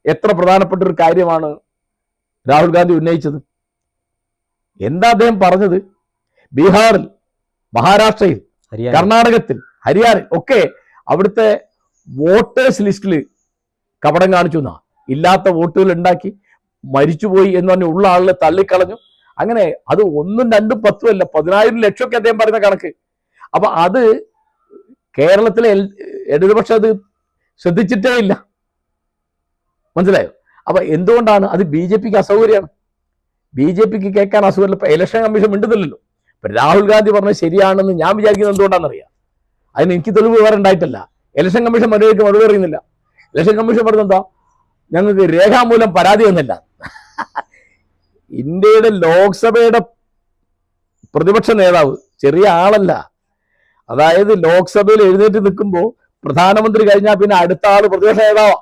എത്ര പ്രധാനപ്പെട്ട ഒരു കാര്യമാണ് രാഹുൽ ഗാന്ധി ഉന്നയിച്ചത്. എന്താ അദ്ദേഹം പറഞ്ഞത്? ബീഹാറിൽ, മഹാരാഷ്ട്രയിൽ, കർണാടകത്തിൽ, ഹരിയാനയിൽ ഒക്കെ അവിടുത്തെ വോട്ടേഴ്സ് ലിസ്റ്റിൽ കപടം കാണിച്ചു എന്നാ. ഇല്ലാത്ത വോട്ടുകൾ ഉണ്ടാക്കി മരിച്ചുപോയി എന്ന് പറഞ്ഞ് ഉള്ള ആളിനെ തള്ളിക്കളഞ്ഞു. അങ്ങനെ അത് 1ഉം 2ഉം 10ഉം അല്ല, 10,000 ലക്ഷമൊക്കെ അദ്ദേഹം പറയുന്ന കണക്ക്. അപ്പൊ അത് കേരളത്തിലെ ഇടതുപക്ഷം അത് ശ്രദ്ധിച്ചിട്ടേ ഇല്ല. മനസ്സിലായോ? അപ്പൊ എന്തുകൊണ്ടാണ് അത്? ബി ജെ പിക്ക് അസൗകര്യമാണ്. ബി ജെ പിക്ക് കേൾക്കാൻ അസുഖമില്ല. ഇപ്പൊ ഇലക്ഷൻ കമ്മീഷൻ മിണ്ടുന്നില്ലല്ലോ. ഇപ്പൊ രാഹുൽ ഗാന്ധി പറഞ്ഞത് ശരിയാണെന്ന് ഞാൻ വിചാരിക്കുന്നത് എന്തുകൊണ്ടാണെന്നറിയാം. അതിന് എനിക്ക് തെളിവ് വേറെ ഉണ്ടായിട്ടല്ല. ഇലക്ഷൻ കമ്മീഷൻ മറുപടിക്ക് മറുപടി പറയുന്നില്ല. ഇലക്ഷൻ കമ്മീഷൻ പറഞ്ഞത് എന്താ? ഞങ്ങൾക്ക് രേഖാമൂലം പരാതി ഒന്നില്ല. ഇന്ത്യയുടെ ലോക്സഭയുടെ പ്രതിപക്ഷ നേതാവ് ചെറിയ ആളല്ല. അതായത് ലോക്സഭയിൽ എഴുന്നേറ്റ് നിൽക്കുമ്പോൾ പ്രധാനമന്ത്രി കഴിഞ്ഞാൽ പിന്നെ അടുത്ത ആള് പ്രതിപക്ഷ നേതാവാണ്.